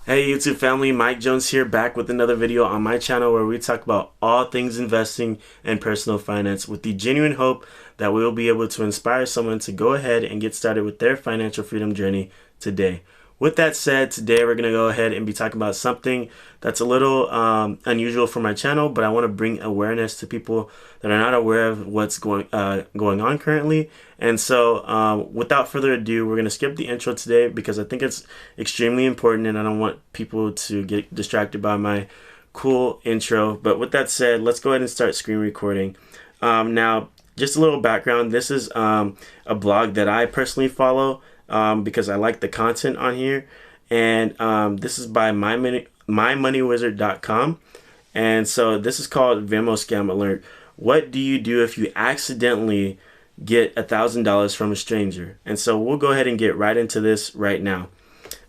Hey YouTube family, Mike Jones here, back with another video on my channel where we talk about all things investing and personal finance with the genuine hope that we will be able to inspire someone to go ahead and get started with their financial freedom journey today. With that said, today we're going to go ahead and be talking about something that's a little unusual for my channel, but I want to bring awareness to people that are not aware of what's going on currently. And so without further ado, we're going to skip the intro today because I think it's extremely important and I don't want people to get distracted by my cool intro. But with that said, let's go ahead and start screen recording. Now, just a little background. This is a blog that I personally follow because I like the content on here. And this is by mymoneywizard.com. And so this is called Venmo Scam Alert. What do you do if you accidentally get $1,000 from a stranger? And so we'll go ahead and get right into this right now.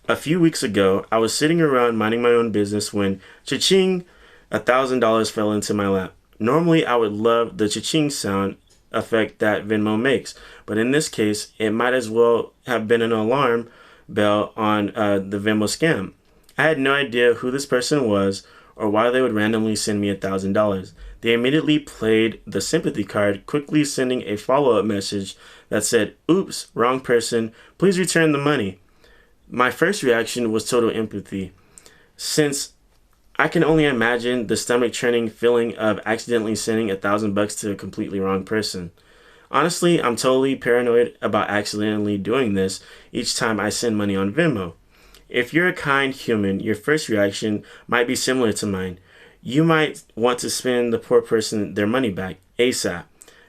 A few weeks ago, I was sitting around minding my own business when cha-ching, $1,000 fell into my lap. Normally, I would love the cha-ching sound effect that Venmo makes, but in this case, it might as well have been an alarm bell on the Venmo scam. I had no idea who this person was or why they would randomly send me $1,000. They immediately played the sympathy card, quickly sending a follow-up message that said, "Oops, wrong person, please return the money." My first reaction was total empathy, since I can only imagine the stomach-churning feeling of accidentally sending $1,000 to a completely wrong person. Honestly, I'm totally paranoid about accidentally doing this each time I send money on Venmo. If you're a kind human, your first reaction might be similar to mine. You might want to send the poor person their money back ASAP,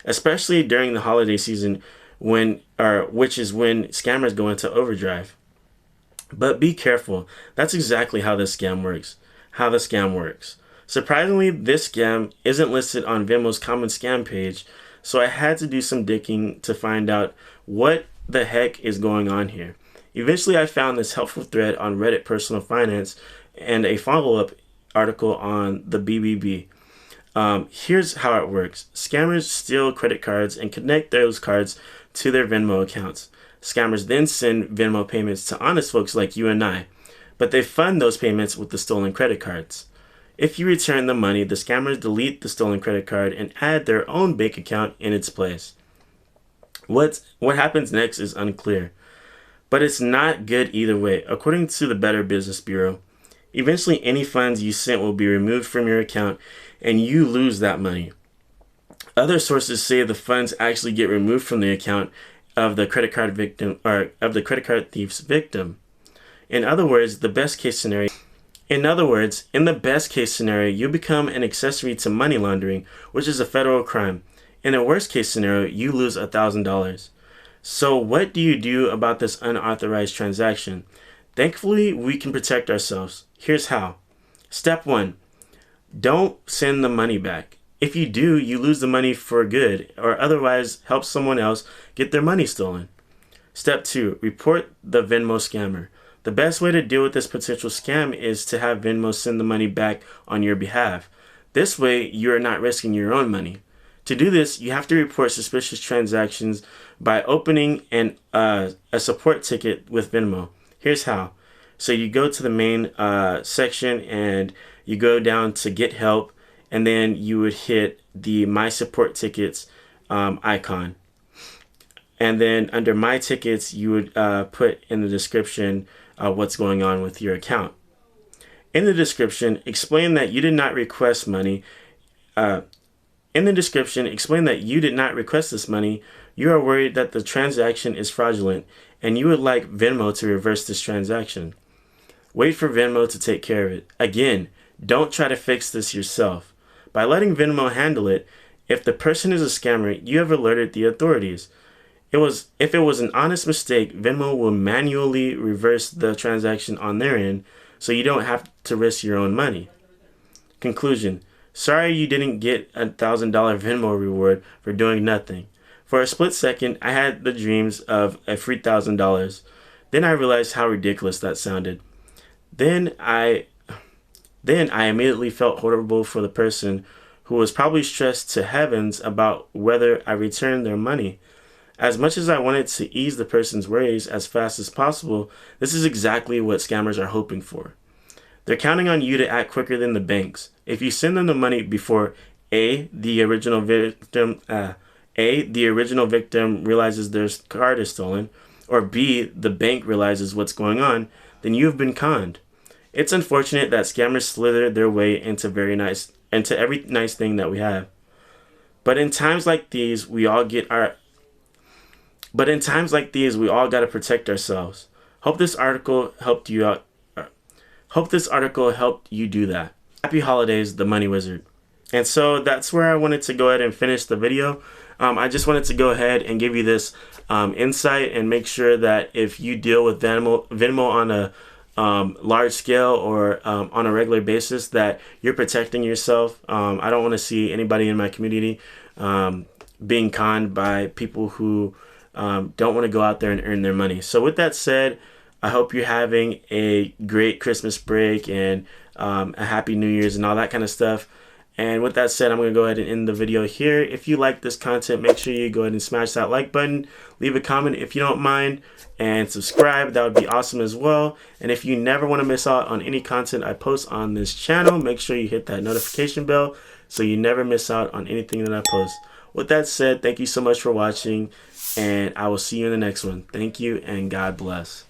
especially during the holiday season which is when scammers go into overdrive. But be careful. That's exactly how the scam works. Surprisingly, this scam isn't listed on Venmo's common scam page, so I had to do some digging to find out what the heck is going on here. Eventually, I found this helpful thread on Reddit Personal Finance and a follow-up article on the BBB. Here's how it works. Scammers steal credit cards and connect those cards to their Venmo accounts. Scammers then send Venmo payments to honest folks like you and I, but they fund those payments with the stolen credit cards. If you return the money, the scammers delete the stolen credit card and add their own bank account in its place. What happens next is unclear, but it's not good either way. According to the Better Business Bureau, eventually any funds you sent will be removed from your account and you lose that money. Other sources say the funds actually get removed from the account of the credit card victim or of the credit card thief's victim. In other words, in the best case scenario, you become an accessory to money laundering, which is a federal crime. In a worst case scenario, you lose $1,000. So what do you do about this unauthorized transaction? Thankfully, we can protect ourselves. Here's how. Step 1. Don't send the money back. If you do, you lose the money for good, or otherwise help someone else get their money stolen. Step 2. Report the Venmo scammer. The best way to deal with this potential scam is to have Venmo send the money back on your behalf. This way, you are not risking your own money. To do this, you have to report suspicious transactions by opening a support ticket with Venmo. Here's how. So you go to the main section and you go down to Get Help, and then you would hit the My Support Tickets icon. And then under My Tickets, you would put in the description what's going on with your account. In the description, explain that you did not request money. Explain that you did not request this money. You are worried that the transaction is fraudulent, and you would like Venmo to reverse this transaction. Wait for Venmo to take care of it. Again, don't try to fix this yourself. By letting Venmo handle it, if the person is a scammer, you have alerted the authorities. If it was an honest mistake, Venmo will manually reverse the transaction on their end, so you don't have to risk your own money. Conclusion. Sorry you didn't get $1,000 Venmo reward for doing nothing. For a split second, I had the dreams of a free $1,000. Then I realized how ridiculous that sounded. Then I immediately felt horrible for the person who was probably stressed to heavens about whether I returned their money. As much as I wanted to ease the person's worries as fast as possible, this is exactly what scammers are hoping for. They're counting on you to act quicker than the banks. If you send them the money before the original victim realizes their card is stolen, or B, the bank realizes what's going on, then you've been conned. It's unfortunate that scammers slither their way into every nice thing that we have. But in times like these, we all got to protect ourselves. Hope this article helped you out. Hope this article helped you do that. Happy holidays, the Money Wizard. And so that's where I wanted to go ahead and finish the video. I just wanted to go ahead and give you this insight and make sure that if you deal with Venmo on a large scale or on a regular basis, that you're protecting yourself. I don't want to see anybody in my community being conned by people who don't want to go out there and earn their money. So with that said, I hope you're having a great Christmas break and a happy New Year's and all that kind of stuff. And with that said, I'm going to go ahead and end the video here. If you like this content, make sure you go ahead and smash that like button. Leave a comment if you don't mind. And subscribe. That would be awesome as well. And if you never want to miss out on any content I post on this channel, make sure you hit that notification bell so you never miss out on anything that I post. With that said, thank you so much for watching. And I will see you in the next one. Thank you and God bless.